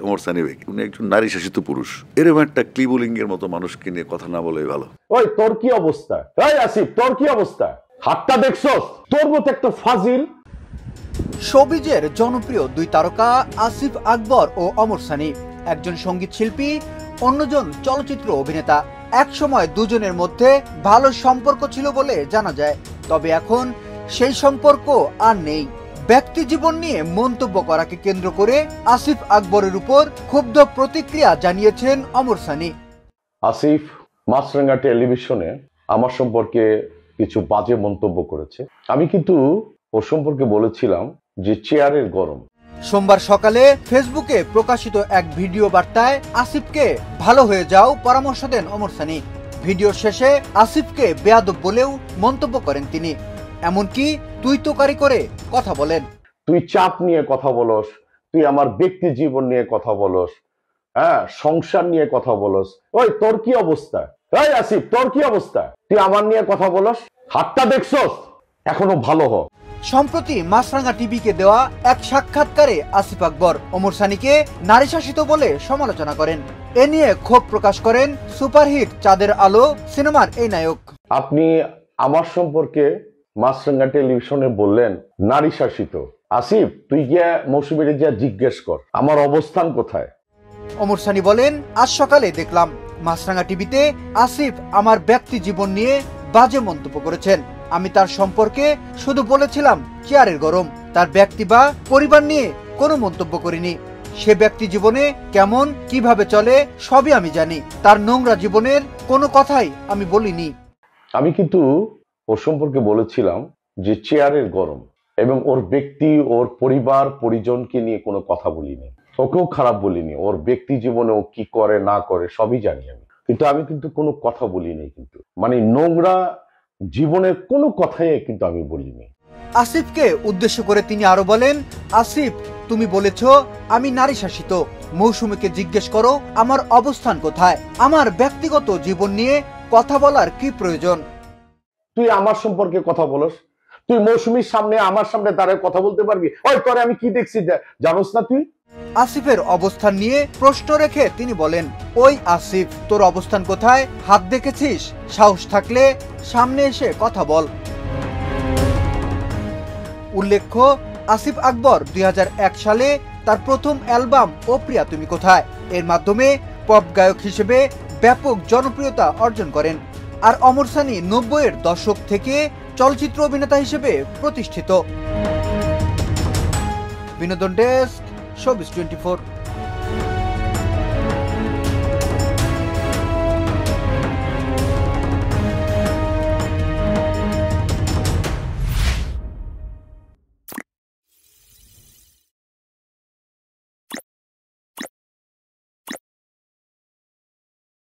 ওমর সানি ভাই, উনি একজন নারী শাসিত পুরুষ, এরকম একটা ক্লিবুলিঙ্গের মতো মানুষকে নিয়ে কথা না বলে ভালো। ওই তোর কি অবস্থা? এই আসিফ, তোর কি অবস্থা? হাতটা দেখছস? তোর মতো একটা ফাজিল। শোবিজের জনপ্রিয় দুই তারকা আসিফ আকবর ও ওমর সানি, একজন সঙ্গীত শিল্পী, অন্যজন চলচ্চিত্র অভিনেতা। একসময় দুজনের মধ্যে ভালো সম্পর্ক ছিল বলে জানা যায়, তবে এখন সেই সম্পর্ক আর নেই। ব্যক্তি জীবন নিয়ে মন্তব্য করাকে কেন্দ্র করে আসিফ আকবরের উপর ক্ষুব্ধ প্রতিক্রিয়া জানিয়েছেন ওমর সানি। আসিফ মাছরাঙ্গা টেলিভিশনে আমার সম্পর্কে কিছু বাজে মন্তব্য করেছে। আমি কিন্তু ওর সম্পর্কে বলেছিলাম যে চেয়ারের গরম। সোমবার সকালে ফেসবুকে প্রকাশিত এক ভিডিও বার্তায় আসিফকে ভালো হয়ে যাও পরামর্শ দেন ওমর সানি। ভিডিওর শেষে আসিফকে বেয়াদব বলেও মন্তব্য করেন তিনি, এমনকি তুই তোকারি করে কথা বলেন। তুই চাপ নিয়ে কথা বলস, তুই আমার ব্যক্তি জীবন নিয়ে কথা বলস, হ্যাঁ সংসার নিয়ে কথা বলস। ওই তোর কি অবস্থা? এই আসিফ, তোর কি অবস্থা? তুই আমার নিয়ে কথা বলস? হাতটা দেখছস? এখনো ভালো হ। সম্প্রতি মাছরাঙ্গা টিভিকে দেওয়া এক সাক্ষাৎকারে আসিফ আকবর ওমর সানিকে নারী শাসিত বলে সমালোচনা করেন। এ নিয়ে ক্ষোভ প্রকাশ করেন সুপারহিট চাঁদের আলো সিনেমার এই নায়ক। আপনি আমার সম্পর্কে মাছরাঙ্গা টেলিভিশনে বললেন নারী শাসিত। আসিফ, তুই গিয়া মৌসুমীরে গিয়া জিজ্ঞেস কর আমার অবস্থান কোথায়। ওমর সানি বলেন, আজ সকালে দেখলাম মাছরাঙ্গা টিভিতে আসিফ আমার ব্যক্তি জীবন নিয়ে বাজে মন্তব্য করেছেন। আমি তার সম্পর্কে শুধু বলেছিলাম চেয়ারের গরম, তার ব্যক্তি বা পরিবার নিয়ে কোনো মন্তব্য করিনি। সে ব্যক্তি জীবনে কেমন কিভাবে চলে সবই আমি জানি, তার নোংরা জীবনের কোনো কথাই আমি বলিনি। আমি কিন্তু ওর সম্পর্কে বলেছিলাম যে চেয়ারের গরম, এবং ওর ব্যক্তি ওর পরিবার পরিজনকে নিয়ে কোনো কথা বলিনি, ওকেও খারাপ বলিনি। ওর ব্যক্তি জীবনে ও কি করে না করে সবই জানি আমি, কিন্তু আমি কিন্তু কোনো কথা বলিনি, কিন্তু মানে নোংরা জীবনের কোনো কথাই কিন্তু আমি বলিনি। আসিফকে উদ্দেশ্য করে তিনি আরো বলেন, আসিফ তুমি বলেছো আমি নারী শাসিত, মৌসুমীকে জিজ্ঞেস করো আমার অবস্থান কোথায়, আমার ব্যক্তিগত জীবন নিয়ে কথা বলার কি প্রয়োজন? তুই আমার সম্পর্কে কথা বলস? তুই মৌসুমীর সামনে আমার সামনে দাঁড়ায় কথা বলতে পারবি? ওই করে আমি কি দেখছি জানোস না তুই? আসিফের অবস্থান নিয়ে প্রশ্ন রেখে তিনি বলেন, ওই আসিফ তোর অবস্থান কোথায়? হাত দেখেছিস? সাহস থাকলে সামনে এসে কথা বল। উল্লেখ্য, আসিফ আকবর 2001 সালে তার প্রথম অ্যালবাম ও প্রিয়া তুমি কোথায় এর মাধ্যমে পপ গায়ক হিসেবে ব্যাপক জনপ্রিয়তা অর্জন করেন। আর ওমর সানি 90-এর দশক থেকে চলচ্চিত্র অভিনেতা হিসেবে প্রতিষ্ঠিত। বিনোদন ডেস্ক, শোবিজ 24।